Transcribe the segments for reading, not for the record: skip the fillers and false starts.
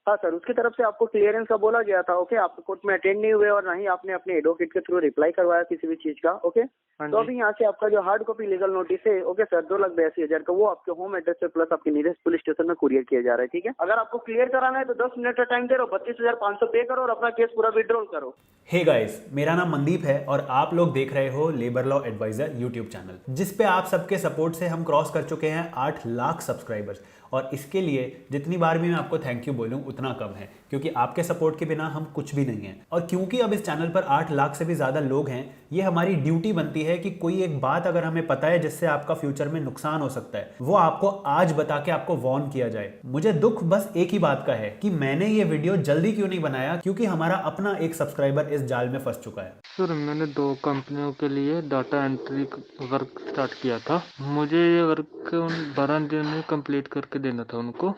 हाँ सर, उसकी तरफ से आपको क्लियरेंस का बोला गया था। ओके, आप कोर्ट में अटेंड नहीं हुए और ना ही आपने अपने एडवोकेट के थ्रू रिप्लाई करवाया किसी भी चीज का। ओके, हाँ तो जी। अभी यहाँ से आपका जो हार्ड कॉपी लीगल नोटिस है, ओके सर, 2,82,000 का, वो आपके होम एड्रेस पे प्लस आपके नियरेस्ट पुलिस स्टेशन में कुरियर किया जा रहा है। ठीक है, अगर आपको क्लियर कराना है तो 10 मिनट का टाइम दे रहा हो, 32,500 पे करो और अपना केस पूरा विड्रॉल करो। हे गाइस, मेरा नाम मनदीप है और आप लोग देख रहे हो labour law adviser YouTube channel, जिस पे आप सबके सपोर्ट से हम क्रॉस कर चुके हैं 8 लाख सब्सक्राइबर्स। और इसके लिए जितनी बार भी मैं आपको थैंक यू बोलूं उतना कम है, क्योंकि आपके सपोर्ट के बिना हम कुछ भी नहीं हैं। और क्योंकि अब इस चैनल पर 8 लाख से भी ज़्यादा लोग हैं, ये हमारी ड्यूटी बनती है कि कोई एक बात अगर हमें पता है जिससे आपका फ्यूचर में नुकसान हो सकता है, वो आपको आज बता के आपको वार्न किया जाए। मुझे दुख बस एक ही बात का है कि मैंने ये वीडियो जल्दी क्यों नहीं बनाया, क्योंकि हमारा अपना एक सब्सक्राइबर इस जाल में फंस चुका है। सर, मैंने 2 कंपनियों के लिए डाटा एंट्री वर्क स्टार्ट किया था। मुझे ये वर्क उन 12 दिन में कंप्लीट करके देना था उनको।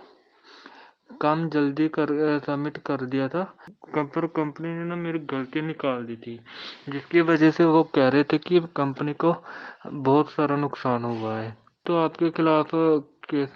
काम जल्दी कर सबमिट कर दिया था, पर कंपनी ने ना मेरी गलती निकाल दी थी, जिसकी वजह से वो कह रहे थे कि कंपनी को बहुत सारा नुकसान हुआ है, तो आपके खिलाफ केस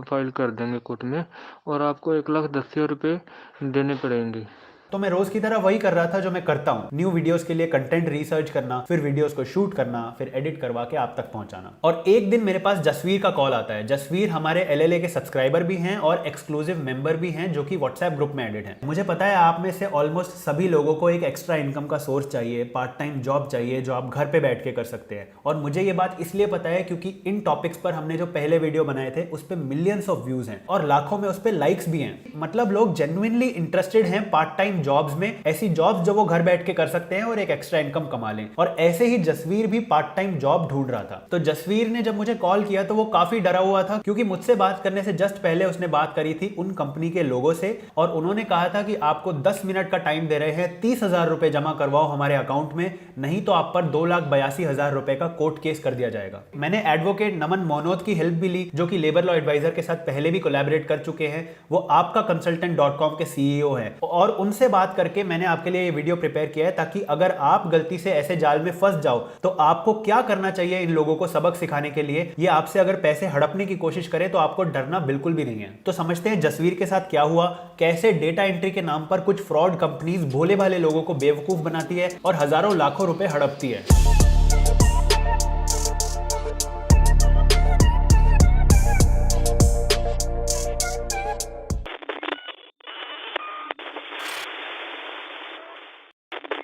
फाइल कर देंगे कोर्ट में और आपको 1,10,000 रुपये देने पड़ेंगे। तो मैं रोज की तरह वही कर रहा था जो मैं करता हूँ, न्यू वीडियोस के लिए कंटेंट रिसर्च करना, फिर वीडियोस को शूट करना, फिर एडिट करवा के आप तक पहुंचाना। और एक दिन मेरे पास जसवीर का कॉल आता है। जसवीर हमारे एलएलए के सब्सक्राइबर भी हैं और एक्सक्लूसिव मेंबर भी हैं, जो कि व्हाट्सएप ग्रुप में एडिट हैं। मुझे पता है आप में से ऑलमोस्ट सभी लोगों को एक एक्स्ट्रा इनकम का सोर्स चाहिए, पार्ट टाइम जॉब चाहिए जो आप घर पे बैठ के कर सकते हैं। और मुझे ये बात इसलिए पता है क्योंकि इन टॉपिक्स पर हमने जो पहले वीडियो बनाए थे उस पर मिलियंस ऑफ व्यूज हैं और लाखों में उस पर लाइक्स भी हैं। मतलब लोग जेन्युइनली इंटरेस्टेड हैं पार्ट टाइम जॉब्स में, ऐसी जॉब्स जो वो घर बैठ के कर सकते हैं और एक एक्स्ट्रा इनकम कमा लें। और ऐसे ही जसवीर भी पार्ट टाइम जॉब ढूंढ रहा था। तो जसवीर ने जब मुझे कॉल किया तो वो काफी डरा हुआ था, क्योंकि मुझसे बात करने से जस्ट पहले उसने बात करी थी उन कंपनी के लोगों से और उन्होंने कहा था कि आपको 10 मिनट का टाइम दे रहे हैं, 30,000 रुपए जमा करवाओ हमारे अकाउंट में, नहीं तो आप पर 2,82,000 रुपए का कोर्ट केस कर दिया जाएगा। मैंने एडवोकेट नमन मोनोद की हेल्प भी ली, जो कि लेबर लॉ एडवाइजर के साथ पहले भी कोलैबोरेट कर चुके हैं। वो आपका कंसल्टेंट.com के सीईओ हैं और उनसे बात करके मैंने आपके लिए ये वीडियो प्रिपेयर किया है, ताकि अगर आप गलती से ऐसे जाल में फंस जाओ तो आपको क्या करना चाहिए इन लोगों को सबक सिखाने के लिए। ये आपसे अगर पैसे हड़पने की कोशिश करे तो आपको डरना बिल्कुल भी नहीं है। तो समझते हैं जसवीर के साथ क्या हुआ, कैसे डेटा एंट्री के नाम पर कुछ फ्रॉड कंपनीज भोले भाले लोगों को बेवकूफ बनाती है और हजारों लाखों रुपए हड़पती है।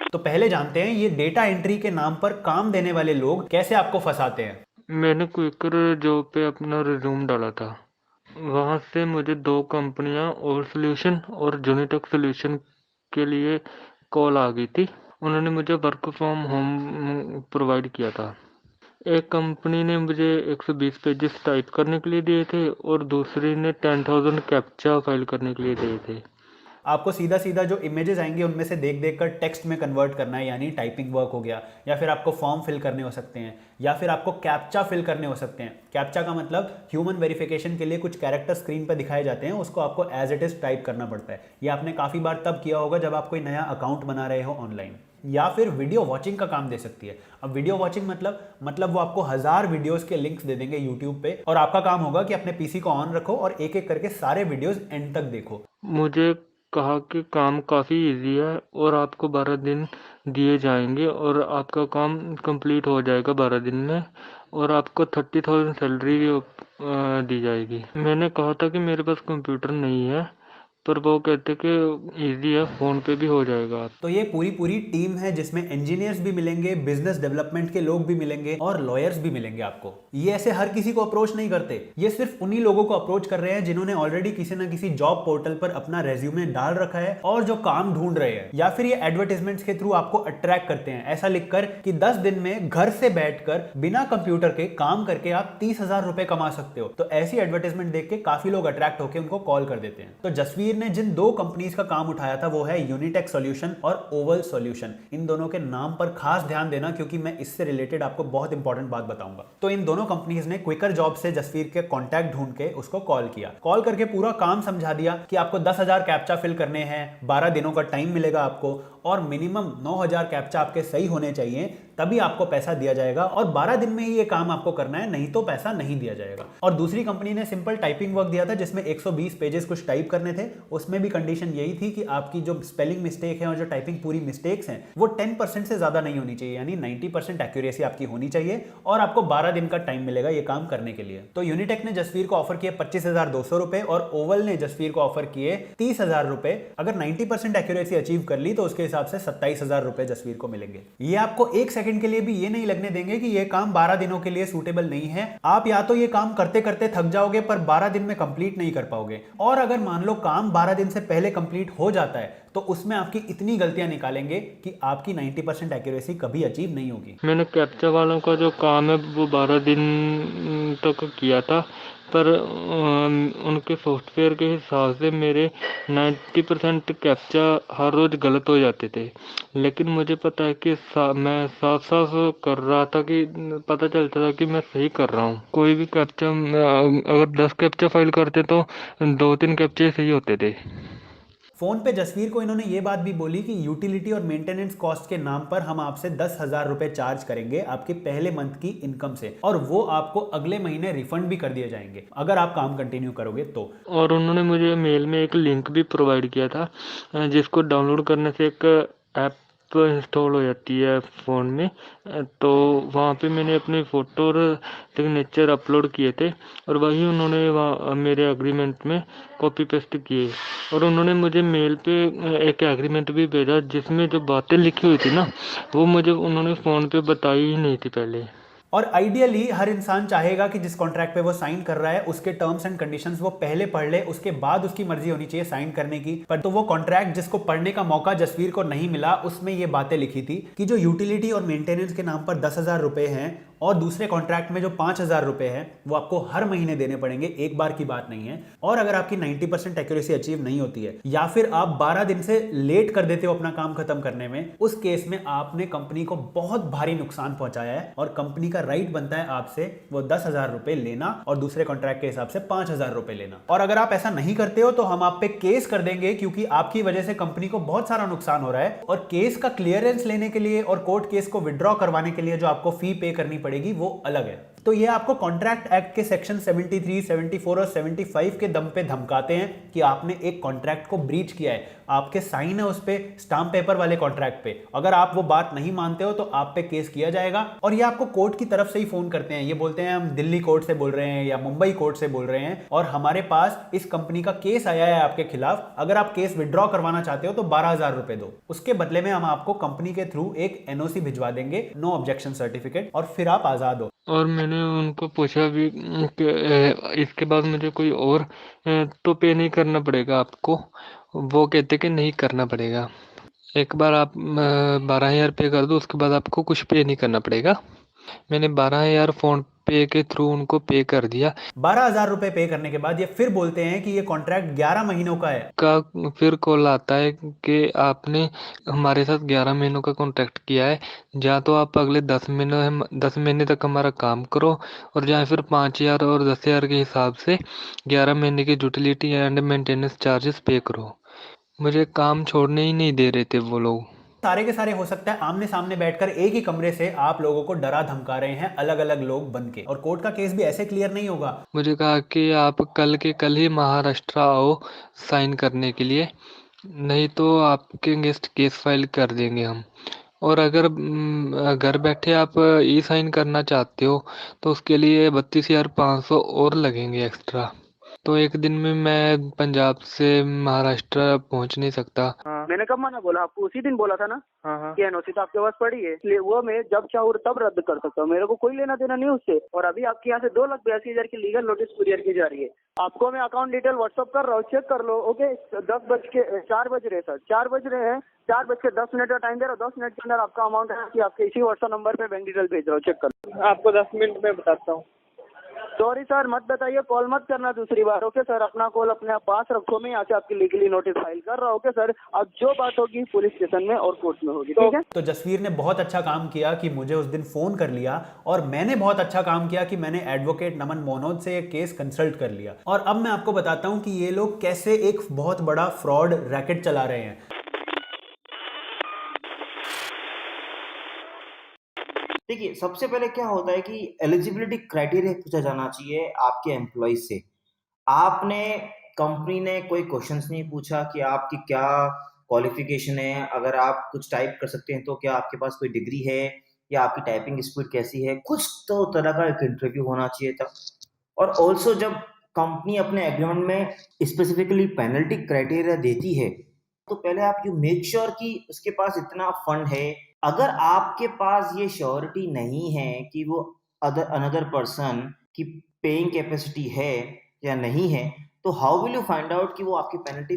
तो पहले जानते हैं ये डेटा एंट्री के नाम पर काम देने वाले लोग कैसे आपको फंसाते हैं। मैंने क्विकर जॉब पे अपना रिज्यूम डाला था। वहाँ से मुझे 2 कंपनियाँ और सोल्यूशन और जूनिटेक सोल्यूशन के लिए कॉल आ गई थी। उन्होंने मुझे वर्क फ्रॉम होम प्रोवाइड किया था। एक कंपनी ने मुझे 120 पेजेस टाइप करने के लिए दिए थे और दूसरी ने 10,000 कैप्चा फाइल करने के लिए दिए थे। आपको सीधा सीधा जो इमेजेस आएंगे उनमें से देख देख कर टेक्स्ट में कन्वर्ट करना है, यानी टाइपिंग वर्क हो गया, या फिर आपको फॉर्म फिल करने हो सकते हैं, या फिर आपको कैप्चा फिल करने हो सकते हैं। कैप्चा का मतलब ह्यूमन वेरिफिकेशन के लिए कुछ कैरेक्टर स्क्रीन पर दिखाए जाते हैं, उसको आपको एज इट इज टाइप करना पड़ता है। ये आपने काफ़ी बार तब किया होगा जब आप कोई नया अकाउंट बना रहे हो ऑनलाइन। या फिर वीडियो वॉचिंग का काम दे सकती है। अब वीडियो वॉचिंग मतलब वो आपको 1000 वीडियोस के लिंक्स दे देंगे यूट्यूब पे और आपका काम होगा कि अपने पीसी को ऑन रखो और एक एक करके सारे वीडियोस एंड तक देखो। मुझे कहा कि काम काफ़ी इजी है और आपको 12 दिन दिए जाएंगे और आपका काम कंप्लीट हो जाएगा 12 दिन में और आपको 30,000 सैलरी भी दी जाएगी। मैंने कहा था कि मेरे पास कंप्यूटर नहीं है, पर वो कहते कि इजी है, फ़ोन पे भी हो जाएगा। तो ये पूरी टीम है जिसमें इंजीनियर्स भी मिलेंगे, बिजनेस डेवलपमेंट के लोग भी मिलेंगे और लॉयर्स भी मिलेंगे आपको। ये ऐसे हर किसी को अप्रोच नहीं करते, ये सिर्फ उन्हीं लोगों को अप्रोच कर रहे हैं जिन्होंने ऑलरेडी किसी ना किसी जॉब पोर्टल पर अपना रेज्यूमे डाल रखा है और जो काम ढूंढ रहे हैं। या फिर ये एडवर्टाइजमेंट्स के थ्रू आपको अट्रैक्ट करते हैं, ऐसा लिखकर कि 10 दिन में घर से बैठकर बिना कंप्यूटर के काम करके आप 30,000 रुपए कमा सकते हो। तो ऐसी एडवर्टाइजमेंट देख के काफी लोग अट्रैक्ट होकर उनको कॉल कर देते हैं। तो जसवीर ने जिन 2 कंपनीज का काम उठाया था वो है यूनिटेक सॉल्यूशन और ओवल सॉल्यूशन। इन दोनों के नाम पर खास ध्यान देना, क्योंकि मैं इससे रिलेटेड आपको बहुत इंपॉर्टेंट बात बताऊंगा। तो इन दोनों कंपनीज ने क्विकर जॉब से जसवीर के कॉन्टैक्ट ढूंढ के उसको कॉल किया, कॉल करके पूरा काम समझा दिया कि आपको 10,000 कैप्चा फिल करने हैं, 12 दिनों का टाइम मिलेगा आपको और मिनिमम 9000 कैप्चा आपके सही होने चाहिए, तभी आपको पैसा दिया जाएगा। और 12 दिन में ही ये काम आपको करना है, नहीं तो पैसा नहीं दिया जाएगा। और दूसरी कंपनी ने सिंपल टाइपिंग वर्क दिया था जिसमें 120 पेजेस कुछ टाइप करने थे। उसमें भी कंडीशन यही थी कि आपकी जो स्पेलिंग मिस्टेक है और जो टाइपिंग पूरी मिस्टेक्स हैं वो 10% से ज्यादा नहीं होनी चाहिए, यानी 90% एक्यूरेसी आपकी होनी चाहिए। और आपको 12 दिन का टाइम मिलेगा ये काम करने के लिए। तो यूनिटेक ने जसवीर को ऑफर किए 25,200 रुपए और ओवल ने जसवीर को ऑफर किए 30,000 रुपए। अगर 90% एक्यूरेसी अचीव कर ली तो उसके हिसाब से 27,000 रुपए जसवीर को मिलेंगे। ये आपको एक सेकंड के लिए भी ये नहीं लगने देंगे कि ये काम 12 दिनों के लिए सूटेबल नहीं है। आप या तो ये काम करते करते थक जाओगे पर 12 दिन में कंप्लीट नहीं कर पाओगे, और अगर मान लो काम 12 दिन से पहले कंप्लीट हो जाता है तो उसमें आपकी इतनी गलतियां निकालेंगे कि आपकी 90% एक्यूरेसी कभी अचीव नहीं होगी। मैंने कैप्चा वालों का जो काम है वो 12 दिन तक किया था, पर उनके सॉफ्टवेयर के हिसाब से मेरे 90% कैप्चा हर रोज़ गलत हो जाते थे। लेकिन मुझे पता है कि मैं साफ साफ कर रहा था कि पता चलता था कि मैं सही कर रहा हूँ। कोई भी कैप्चा अगर 10 कैप्चा फाइल करते तो 2-3 कैप्चे सही होते थे। फोन पे जसवीर को इन्होंने ये बात भी बोली कि यूटिलिटी और मेंटेनेंस कॉस्ट के नाम पर हम आपसे 10,000 रुपए चार्ज करेंगे आपके पहले मंथ की इनकम से, और वो आपको अगले महीने रिफंड भी कर दिए जाएंगे अगर आप काम कंटिन्यू करोगे तो। और उन्होंने मुझे मेल में एक लिंक भी प्रोवाइड किया था जिसको डाउनलोड करने से एक ऐप इंस्टॉल हो जाती है फ़ोन में। तो वहाँ पे मैंने अपनी फ़ोटो और सिग्नेचर अपलोड किए थे और वही उन्होंने वहाँ मेरे एग्रीमेंट में कॉपी पेस्ट किए। और उन्होंने मुझे मेल पे एक एग्रीमेंट भी भेजा जिसमें जो बातें लिखी हुई थी ना वो मुझे उन्होंने फ़ोन पे बताई ही नहीं थी पहले। और आइडियली हर इंसान चाहेगा कि जिस कॉन्ट्रैक्ट पे वो साइन कर रहा है उसके टर्म्स एंड कंडीशंस वो पहले पढ़ ले, उसके बाद उसकी मर्जी होनी चाहिए साइन करने की। पर तो वो कॉन्ट्रैक्ट जिसको पढ़ने का मौका जसवीर को नहीं मिला उसमें ये बातें लिखी थी कि जो यूटिलिटी और मेंटेनेंस के नाम पर 10,000 रुपए हैं और दूसरे कॉन्ट्रैक्ट में जो 5,000 रुपए हैं वो आपको हर महीने देने पड़ेंगे, एक बार की बात नहीं है। और अगर आपकी 90% एक्यूरेसी अचीव नहीं होती है या फिर आप 12 दिन से लेट कर देते हो अपना काम खत्म करने में, उस केस में आपने कंपनी को बहुत भारी नुकसान पहुंचाया है और कंपनी का राइट बनता है आपसे वो 10,000 रुपए लेना और दूसरे कॉन्ट्रैक्ट के हिसाब से 5,000 रुपए लेना। और अगर आप ऐसा नहीं करते हो तो हम आप पे केस कर देंगे, क्योंकि आपकी वजह से कंपनी को बहुत सारा नुकसान हो रहा है। और केस का क्लियरेंस लेने के लिए और कोर्ट केस को विड्रॉ करवाने के लिए जो आपको फी पे करनी पड़ेगी वो अलग है। तो ये आपको कॉन्ट्रैक्ट एक्ट के सेक्शन 73, 74 और 75 के दम पे धमकाते हैं कि आपने एक कॉन्ट्रैक्ट को ब्रीच किया है, आपके साइन है उस पे स्टाम्प पेपर वाले कॉन्ट्रैक्ट पे। अगर आप वो बात नहीं मानते हो तो आप पे केस किया जाएगा। और ये आपको कोर्ट की तरफ से ही फोन करते हैं, ये बोलते हैं हम दिल्ली कोर्ट से बोल रहे हैं या मुंबई कोर्ट से बोल रहे हैं और हमारे पास इस कंपनी का केस आया है आपके खिलाफ, अगर आप केस विड्रॉ करवाना चाहते हो तो 12,000 रुपए दो। उसके बदले में हम आपको कंपनी के थ्रू एक NOC भिजवा देंगे, नो ऑब्जेक्शन सर्टिफिकेट, और फिर आप आजाद हो। और मैंने उनको पूछा भी कि इसके बाद मुझे कोई और तो पे नहीं करना पड़ेगा आपको। वो कहते कि नहीं करना पड़ेगा, एक बार आप 12,000 पे कर दो उसके बाद आपको कुछ पे नहीं करना पड़ेगा। मैंने 12,000 फोन पे के थ्रू उनको पे कर दिया। 12,000 रुपए पे करने के बाद ये फिर बोलते हैं कि ये कॉन्ट्रैक्ट 11 महीनों का है। फिर कॉल आता है कि आपने हमारे साथ 11 महीनों का कॉन्ट्रैक्ट किया है, या तो आप अगले 10 महीने तक हमारा काम करो और या फिर 5,000 और 10,000 के हिसाब से 11 महीने की यूटिलिटी एंड मेंटेनेंस चार्जेस पे करो। मुझे काम छोड़ने ही नहीं दे रहे थे वो लोग। सारे के सारे हो सकता है आमने सामने बैठकर एक ही कमरे से आप लोगों को डरा धमका रहे हैं, अलग अलग लोग बन के। और कोर्ट का केस भी ऐसे क्लियर नहीं होगा। मुझे कहा कि आप कल के कल ही महाराष्ट्र आओ साइन करने के लिए, नहीं तो आपके अगेंस्ट केस फाइल कर देंगे हम। और अगर घर बैठे आप ई साइन करना चाहते हो तो उसके लिए 32,500 और लगेंगे एक्स्ट्रा। तो एक दिन में मैं पंजाब से महाराष्ट्र पहुंच नहीं सकता। हाँ, मैंने कब मना बोला आपको? उसी दिन बोला था ना कि NOC तो आपके पास पड़ी है, इसलिए वो मैं जब चाहूँ तब रद्द कर सकता हूँ, मेरे को कोई लेना देना नहीं उससे। और अभी आपके यहाँ से 2,82,000 की लीगल नोटिस कुरियर की जा रही है। आपको मैं अकाउंट डिटेल व्हाट्सअप कर रहा हूँ, चेक कर लो। ओके, 4 बज रहे सर, 4 बज रहे हैं, 4:10 का टाइम दे रहा हूँ। 10 मिनट के अंदर आपका अमाउंट है कि आपके इसी व्हाट्सएप नंबर पे बैंक डिटेल भेज रहा हूँ, चेक कर लो। आपको 10 मिनट में बताता हूँ। सॉरी सर, मत बताइए, कॉल मत करना दूसरी बार। ओके सर, अपना कॉल अपने पास रखो, मैं यहाँ से आपकी लीगली नोटिस फाइल कर रहा हूँ। ओके सर, अब जो बात होगी पुलिस स्टेशन में और कोर्ट में होगी, ठीक है? तो जसवीर ने बहुत अच्छा काम किया कि मुझे उस दिन फोन कर लिया, और मैंने बहुत अच्छा काम किया कि मैंने एडवोकेट नमन मोनोद से ये केस कंसल्ट कर लिया। और अब मैं आपको बताता हूँ कि ये लोग कैसे एक बहुत बड़ा फ्रॉड रैकेट चला रहे हैं। देखिए, सबसे पहले क्या होता है कि एलिजिबिलिटी क्राइटेरिया पूछा जाना चाहिए आपके एम्प्लॉय से। आपने कंपनी ने कोई क्वेश्चंस नहीं पूछा कि आपकी क्या क्वालिफिकेशन है, अगर आप कुछ टाइप कर सकते हैं तो क्या आपके पास कोई डिग्री है या आपकी टाइपिंग स्पीड कैसी है, कुछ तो तरह का एक इंटरव्यू होना चाहिए था। और ऑल्सो जब कंपनी अपने एग्रीमेंट में स्पेसिफिकली पेनल्टी क्राइटेरिया देती है, तो पहले आप यू मेक श्योर कि उसके पास इतना फंड है। अगर आपके पास ये श्योरिटी नहीं है कि वो अनदर पर्सन की पेइंग कैपेसिटी है या नहीं है, तो how will you find out कि वो आपकी पेनल्टी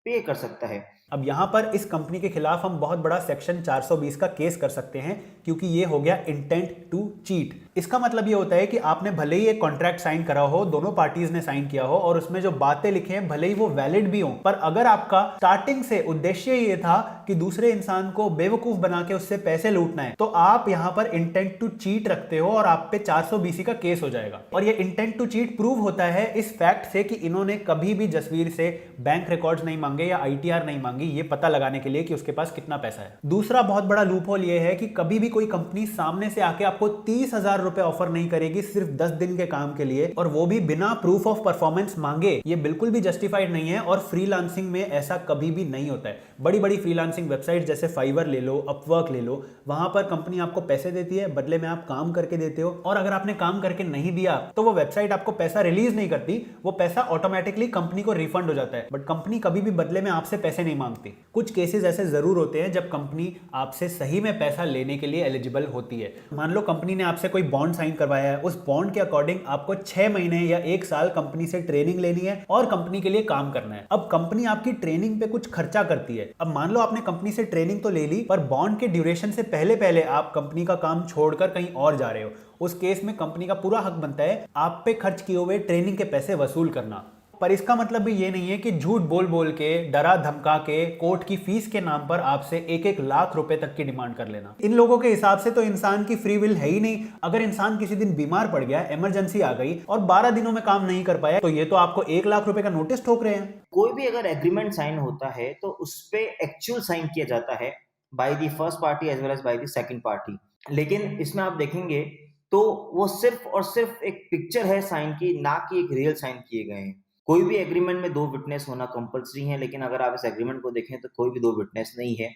पे कर सकता है। अब यहां पर इस कंपनी के खिलाफ हम बहुत बड़ा सेक्शन 420 का केस कर सकते हैं, क्योंकि ये हो गया इंटेंट टू चीट। इसका मतलब ये होता है कि आपने भले ही एक कॉन्ट्रैक्ट साइन करा हो, दोनों पार्टीज ने साइन किया हो और उसमें जो बातें लिखे हैं भले ही वो वैलिड भी हो, पर अगर आपका स्टार्टिंग से उद्देश्य ये था कि दूसरे इंसान को बेवकूफ बना के उससे पैसे लूटना है, तो आप यहां पर इंटेंट टू चीट रखते हो और आप पे 420 का केस हो जाएगा। और ये इंटेंट टू चीट प्रूव होता है इस फैक्ट से कि इन्होंने कभी भी जसवीर से बैंक रिकॉर्ड्स नहीं मांगे या आईटीआर नहीं मांगी, ये पता लगाने के लिए कि उसके पास कितना पैसा है। दूसरा बहुत बड़ा लूप होल ये है कि कभी भी कोई कंपनी सामने से आके आपको 30,000 रुपए ऑफर नहीं करेगी सिर्फ 10 दिन के काम के लिए, और वो भी बिना प्रूफ ऑफ परफॉर्मेंस मांगे। ये बिल्कुल भी जस्टिफाइड नहीं है और फ्रीलांसिंग में ऐसा कभी भी नहीं होता है। बड़ी बड़ी फ्रीलांसिंग वेबसाइट जैसे फाइवर ले लो, अपवर्क ले लो, वहां पर कंपनी आपको पैसे देती है, बदले में आप काम करके देते हो, और अगर आपने काम करके नहीं दिया तो वो वेबसाइट आपको पैसा रिलीज नहीं करती, वो पैसा ऑटोमेटिकली कंपनी को रिफंड हो जाता है। बट कंपनी कभी भी बदले में आपसे पैसे नहीं मांगती। कुछ केसेस ऐसे जरूर होते हैं जब कंपनी आपसे सही में पैसा लेने के लिए एलिजिबल होती है। मान लो कंपनी ने आपसे कोई बॉन्ड साइन करवाया है, उस बॉन्ड के अकॉर्डिंग आपको 6 महीने या 1 साल कंपनी से ट्रेनिंग लेनी है और कंपनी के लिए काम करना है। अब कंपनी आपकी ट्रेनिंग पे कुछ खर्चा करती है। अब मान लो आपने कंपनी से ट्रेनिंग तो ले ली, पर बॉन्ड के ड्यूरेशन से पहले पहले आप कंपनी का काम छोड़कर कहीं और जा रहे हो, उस केस में कंपनी का पूरा हक बनता है आप पे खर्च किए हुए ट्रेनिंग के पैसे वसूल करना। पर इसका मतलब भी ये नहीं है कि झूठ बोल बोल के, डरा धमका के, कोर्ट की फीस के नाम पर आपसे 1-1 लाख रुपए तक की डिमांड कर लेना। इन लोगों के हिसाब से तो इंसान की फ्री विल है ही नहीं। अगर इंसान किसी दिन बीमार पड़ गया, इमरजेंसी आ गई और 12 दिनों में काम नहीं कर पाया, तो ये तो आपको 1 लाख रुपए का नोटिस ठोक रहे हैं। कोई भी अगर एग्रीमेंट साइन होता है तो उस पे एक्चुअल साइन किया जाता है by the first party as well as by the second party. लेकिन इसमें आप देखेंगे तो वो सिर्फ और सिर्फ एक पिक्चर है साइन की, ना कि एक रियल साइन किए गए हैं। कोई भी एग्रीमेंट में 2 विटनेस होना कंपलसरी है, लेकिन अगर आप इस एग्रीमेंट को देखें तो कोई भी 2 विटनेस नहीं है।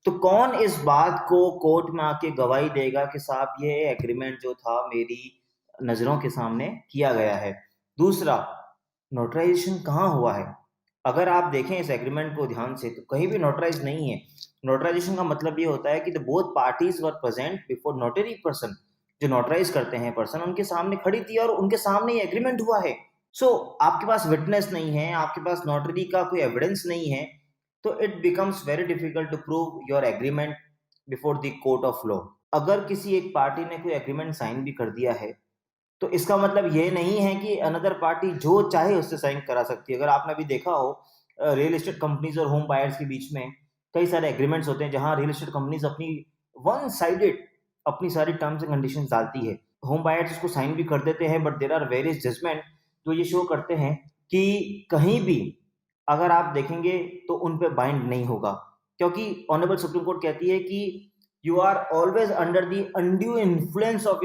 तो कौन इस बात को कोर्ट में आके गवाही देगा कि साहब ये एग्रीमेंट जो था मेरी नजरों के सामने किया गया है। दूसरा, नोटराइजेशन कहाँ हुआ है? अगर आप देखें इस एग्रीमेंट को ध्यान से तो कहीं भी नोटराइज नहीं है। नोटराइजेशन का मतलब ये होता है कि the both parties were present before notary person. जो नोटराइज करते हैं पर्सन उनके सामने खड़ी थी और उनके सामने ये एग्रीमेंट हुआ है। सो आपके पास विटनेस नहीं है, आपके पास नोटरी का कोई एविडेंस नहीं है, तो it becomes very difficult to prove your agreement before the court of law. अगर किसी एक पार्टी ने कोई एग्रीमेंट साइन भी कर दिया है तो इसका मतलब ये नहीं है कि अनदर पार्टी जो चाहे उससे साइन करा सकती है। अगर आपने अभी देखा हो रियल एस्टेट कंपनीज और होम बायर्स के बीच में कई सारे एग्रीमेंट्स होते हैं जहां रियल एस्टेट कंपनीज अपनी वन साइडेड अपनी सारी टर्म्स एंड कंडीशंस डालती है। होम बायर्स उसको साइन भी कर देते हैं, but there are various judgement जो ये शो करते हैं कि कहीं भी अगर आप देखेंगे तो उन पे बाइंड नहीं होगा, क्योंकि ऑनरेबल सुप्रीम कोर्ट कहती है कि you are always under the undue influence of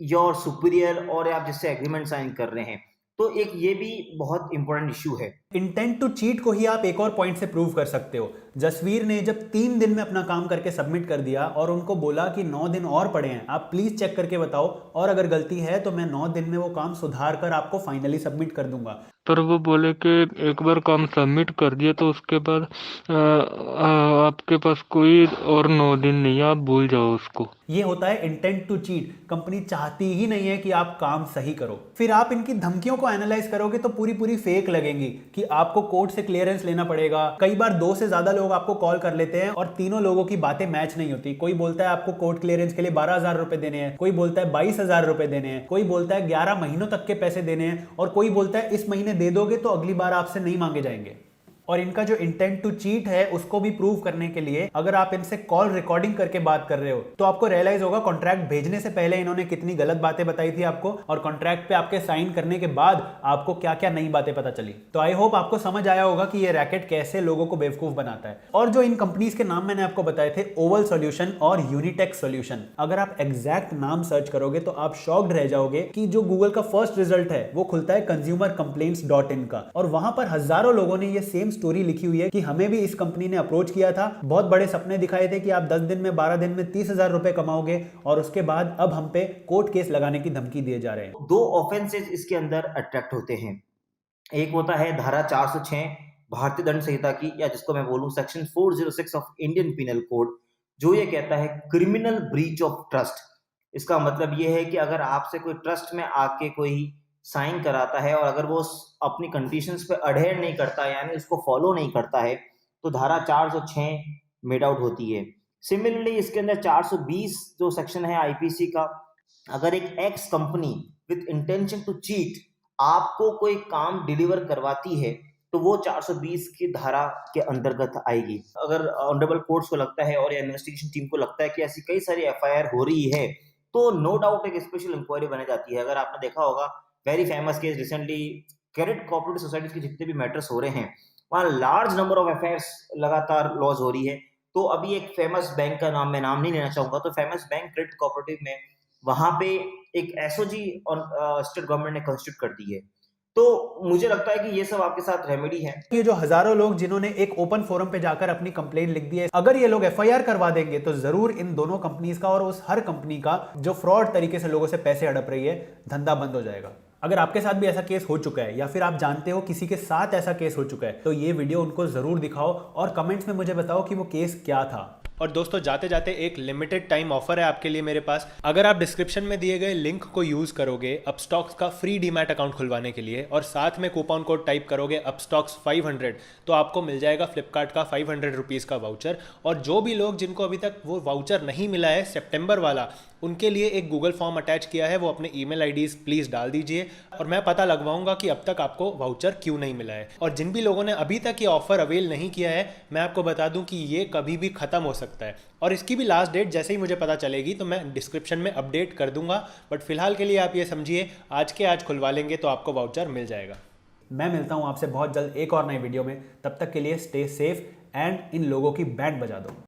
your superior, और आप जिससे एग्रीमेंट साइन कर रहे हैं। तो एक ये भी बहुत इंपॉर्टेंट इश्यू है। इंटेंट टू चीट को ही आप एक और पॉइंट से प्रूव कर सकते हो। जसवीर ने जब 3 दिन में अपना काम करके सबमिट कर दिया और उनको बोला कि 9 दिन और पड़े हैं, आप प्लीज चेक करके बताओ, और अगर गलती है तो मैं 9 दिन में वो काम सुधार कर आपको फाइनली सबमिट कर दूंगा। पर वो बोले कि एक बार काम सबमिट कर दिया तो उसके बाद आपके पास कोई और 9 दिन नहीं है, आप भूल जाओ उसको। ये होता है इंटेंट टू चीट। कंपनी चाहती ही नहीं है कि आप काम सही करो। फिर आप इनकी धमकियों को एनालाइज करोगे तो पूरी पूरी फेक लगेंगी कि आपको कोर्ट से क्लियरेंस लेना पड़ेगा। कई बार 2 से ज्यादा लोग आपको कॉल कर लेते हैं और तीनों लोगों की बातें मैच नहीं होती। कोई बोलता है आपको कोर्ट क्लियरेंस के लिए 12,000 रुपए देने हैं, कोई बोलता है 22,000 रुपए देने हैं, कोई बोलता है 11 महीनों तक के पैसे देने हैं, और कोई बोलता है इस महीने दे दोगे तो अगली बार आपसे नहीं मांगे जाएंगे। और इनका जो इंटेंट टू चीट है उसको भी प्रूव करने के लिए अगर आप इनसे कॉल रिकॉर्डिंग करके बात कर रहे हो तो आपको रियलाइज होगा कॉन्ट्रैक्ट भेजने से पहले इन्होंने कितनी गलत बातें बताई थी आपको, और कॉन्ट्रैक्ट पे आपके साइन करने के बाद आपको क्या क्या नई बातें पता चली। तो आई होप आपको समझ आया होगा कि ये रैकेट कैसे लोगों को बेवकूफ बनाता है। और जो इन कंपनीज के नाम मैंने आपको बताए थे, ओवल सॉल्यूशन और यूनिटेक सॉल्यूशन, अगर आप एग्जैक्ट नाम सर्च करोगे तो आप शॉक्ड रह जाओगे कि जो गूगल का फर्स्ट रिजल्ट है वो खुलता है consumercomplaints.in का, और वहां पर हजारों लोगों ने ये सेम स्टोरी लिखी हुई है कि हमें भी इस कंपनी ने अप्रोच किया था, बहुत बड़े सपने दिखाए थे कि आप 10 दिन में 12 दिन में 30,000 रुपए कमाओगे, और उसके बाद अब हम पे कोर्ट केस लगाने की धमकी दिए जा रहे हैं। 2 ऑफेंसेस इसके अंदर अट्रैक्ट होते हैं। एक होता है धारा 406 भारतीय दंड संहिता की, या जिसको मैं बोलूं section 406 of Indian penal code, जो ये कहता है क्रिमिनल ब्रीच ऑफ ट्रस्ट। इसका मतलब ये है कि अगर आपसे कोई ट्रस्ट में आके कोई साइन कराता है और अगर वो अपनी कंडीशंस पे अडेयर नहीं करता, यानी उसको फॉलो नहीं करता है, तो धारा 406 मेड आउट होती है। सिमिलरली इसके अंदर 420 जो सेक्शन है आईपीसी का, अगर एक X company with intention to cheat आपको कोई काम डिलीवर करवाती है तो वो 420 की धारा के अंतर्गत आएगी। अगर ऑनरेबल कोर्ट्स को लगता है और या इन्वेस्टिगेशन टीम को लगता है कि ऐसी कई सारी एफआईआर हो रही है, तो नो डाउट एक स्पेशल इंक्वायरी बनाई जाती है। अगर आपने देखा होगा very famous case recently credit cooperative societies के जितने भी मैटर्स हो रहे हैं, वहाँ लार्ज नंबर ऑफ अफेयर्स लगातार लॉज हो रही है। तो अभी एक फेमस बैंक का नाम मैं नाम नहीं लेना चाहूंगा, तो फेमस बैंक क्रेडिट कोऑपरेटिव में वहां पे एक एसओजी स्टेट गवर्नमेंट ने कंस्टिट्यूट कर दी है। तो मुझे लगता है कि ये सब आपके साथ रेमेडी है। ये जो हजारों लोग जिन्होंने एक ओपन फोरम पे जाकर अपनी कंप्लेंट लिख दी है, अगर ये लोग एफआईआर करवा देंगे तो जरूर इन दोनों कंपनीज का और उस हर कंपनी का जो फ्रॉड तरीके से लोगों से पैसे हड़प रही है, धंधा बंद हो जाएगा। अगर आपके साथ भी ऐसा केस हो चुका है या फिर आप जानते हो किसी के साथ ऐसा केस हो चुका है, तो ये वीडियो उनको जरूर दिखाओ और कमेंट्स में मुझे बताओ कि वो केस क्या था। और दोस्तों जाते जाते एक लिमिटेड टाइम ऑफर है आपके लिए मेरे पास। अगर आप डिस्क्रिप्शन में दिए गए लिंक को यूज करोगे अपस्टॉक्स का फ्री डीमैट अकाउंट खुलवाने के लिए, और साथ में कूपन कोड टाइप करोगे अपस्टॉक्स 500, तो आपको मिल जाएगा फ्लिपकार्ट का 500 रुपीज़ का वाउचर। और जो भी लोग जिनको अभी तक वो वाउचर नहीं मिला है सितंबर वाला, उनके लिए एक गूगल फॉर्म अटैच किया है, वो अपने ईमेल आईडीज प्लीज़ डाल दीजिए और मैं पता लगवाऊंगा कि अब तक आपको वाउचर क्यों नहीं मिला है। और जिन भी लोगों ने अभी तक ये ऑफर अवेल नहीं किया है, मैं आपको बता दूं कि ये कभी भी ख़त्म हो सकता है, और इसकी भी लास्ट डेट जैसे ही मुझे पता चलेगी तो मैं डिस्क्रिप्शन में अपडेट कर दूंगा। बट फिलहाल के लिए आप ये समझिए आज के आज खुलवा लेंगे तो आपको वाउचर मिल जाएगा। मैं मिलता हूँ आपसे बहुत जल्द एक और नई वीडियो में, तब तक के लिए स्टे सेफ एंड इन लोगों की बैंड बजा दो।